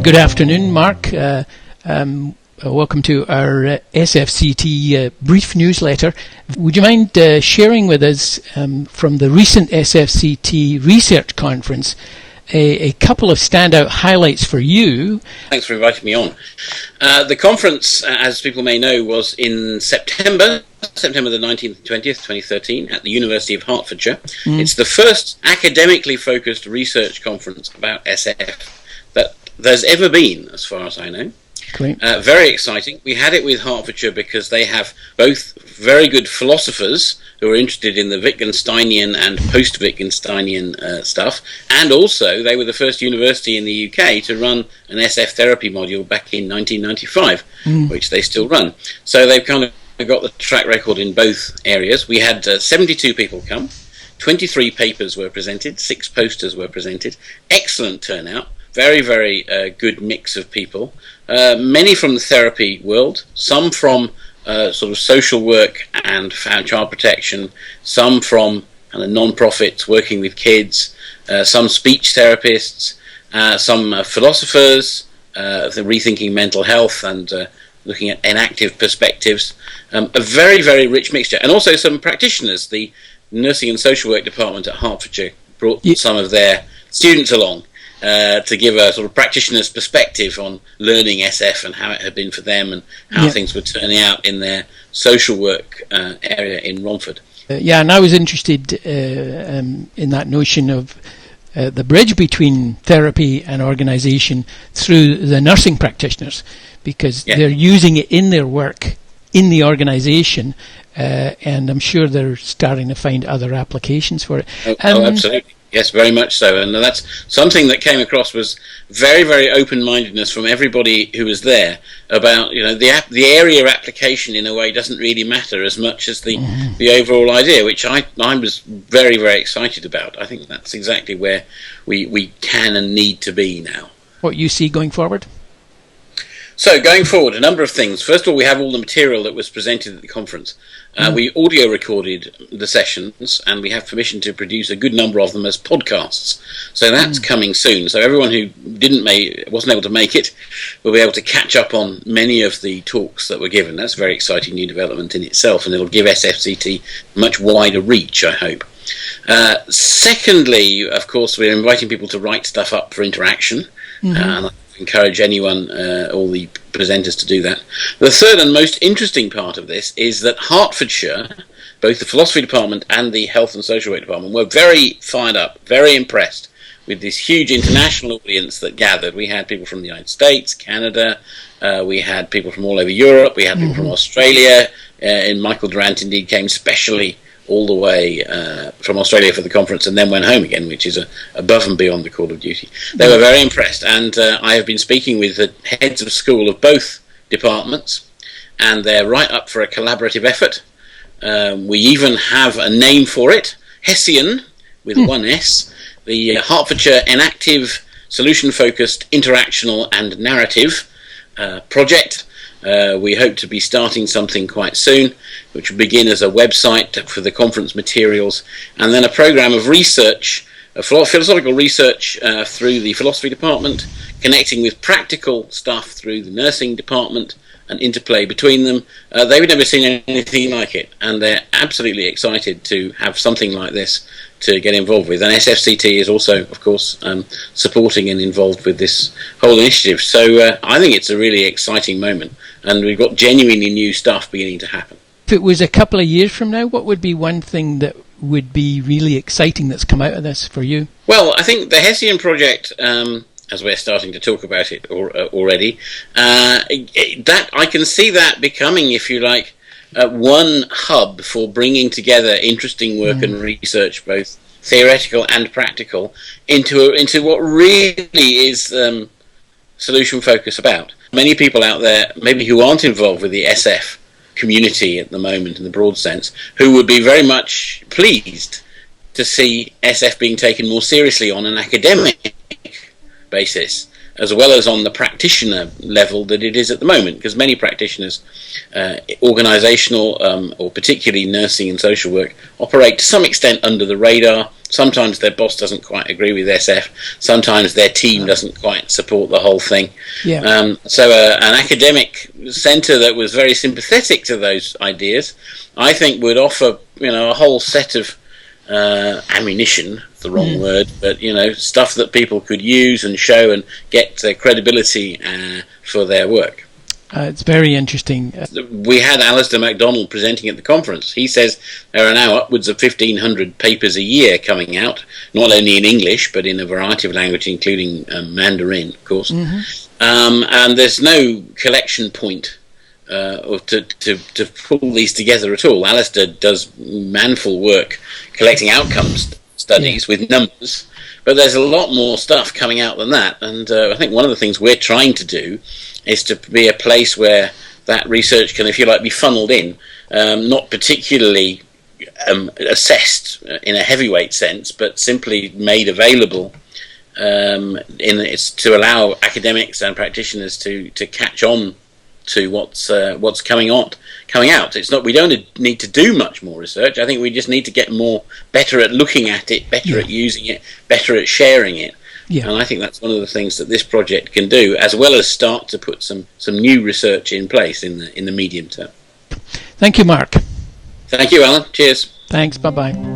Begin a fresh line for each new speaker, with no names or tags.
Good afternoon, Mark. Welcome to our SFCT brief newsletter. Would you mind sharing with us from the recent SFCT research conference a couple of standout highlights for you?
Thanks for inviting me on. The conference, as people may know, was in September the 19th and 20th, 2013, at the University of Hertfordshire. It's the first academically focused research conference about SF that there's ever been, as far as I know.
Great.
Very exciting. We had it with Hertfordshire because they have both very good philosophers who are interested in the Wittgensteinian and post-Wittgensteinian stuff, and also they were the first university in the UK to run an SF therapy module back in 1995, which they still run. So they've kind of got the track record in both areas. We had 72 people come, 23 papers were presented, 6 posters were presented, excellent turnout. Very, very good mix of people. Many from the therapy world, some from sort of social work and child protection, some from kind of non-profits working with kids, some speech therapists, some philosophers, rethinking mental health and looking at enactive perspectives. A very, very rich mixture. And also some practitioners. The Nursing and Social Work Department at Hertfordshire brought some of their students along to give a sort of practitioner's perspective on learning SF and how it had been for them and how things were turning out in their social work area in Romford.
And I was interested in that notion of the bridge between therapy and organisation through the nursing practitioners, because they're using it in their work in the organisation, and I'm sure they're starting to find other applications for it.
Oh, absolutely. Yes, very much so, and that's something that came across was very, very open-mindedness from everybody who was there about, you know, the area application in a way doesn't really matter as much as the overall idea, which I was very, very excited about. I think that's exactly where we can and need to be now.
What you see going forward?
So, going forward, a number of things. First of all, we have all the material that was presented at the conference. We audio recorded the sessions, and we have permission to produce a good number of them as podcasts. So that's coming soon. So everyone who wasn't able to make it will be able to catch up on many of the talks that were given. That's a very exciting new development in itself, and it'll give SFCT much wider reach, I hope. Secondly, of course, we're inviting people to write stuff up for interaction, and I encourage anyone, all the presenters, to do that. The third and most interesting part of this is that Hertfordshire, both the philosophy department and the health and social work department, were very fired up, very impressed with this huge international audience that gathered. We had people from the United States, Canada, we had people from all over Europe, we had people from Australia, and Michael Durant indeed came specially all the way from Australia for the conference and then went home again, which is above and beyond the call of duty. They were very impressed, and I have been speaking with the heads of school of both departments, and they're right up for a collaborative effort. We even have a name for it, Hessian, with one S, the Hertfordshire Enactive Solution-focused Interactional and Narrative project. We hope to be starting something quite soon, which will begin as a website for the conference materials, and then a program of research, philosophical research through the philosophy department, connecting with practical stuff through the nursing department, and interplay between them. They've never seen anything like it, and they're absolutely excited to have something like this to get involved with. And SFCT is also, of course, supporting and involved with this whole initiative. So I think it's a really exciting moment, and we've got genuinely new stuff beginning to happen.
If it was a couple of years from now, what would be one thing that would be really exciting that's come out of this for you?
Well, I think the Hessian project, as we're starting to talk about it already, that I can see that becoming, if you like, one hub for bringing together interesting work and research, both theoretical and practical, into what really is solution focus about. Many people out there, maybe who aren't involved with the SF community at the moment in the broad sense, who would be very much pleased to see SF being taken more seriously on an academic basis, as well as on the practitioner level that it is at the moment, because many practitioners, organisational or particularly nursing and social work, operate to some extent under the radar. Sometimes their boss doesn't quite agree with SF. Sometimes their team doesn't quite support the whole thing.
Yeah.
So an academic centre that was very sympathetic to those ideas, I think, would offer a whole set of ammunition, the wrong word, but stuff that people could use and show and get credibility for their work.
It's very interesting.
We had Alistair MacDonald presenting at the conference. He says there are now upwards of 1,500 papers a year coming out, not only in English but in a variety of languages, including Mandarin, of course. And there's no collection point to pull these together at all. Alistair does manful work collecting outcomes studies with numbers, but there's a lot more stuff coming out than that. And I think one of the things we're trying to do is to be a place where that research can, if you like, be funneled in, not particularly assessed in a heavyweight sense, but simply made available it's to allow academics and practitioners to catch on to what's coming out. It's not, we don't need to do much more research. I think we just need to get better at looking at it, better at using it, better at sharing it. Yeah. And I think that's one of the things that this project can do, as well as start to put some new research in place in the medium term.
Thank you, Mark.
Thank you, Alan. Cheers.
Thanks. Bye-bye.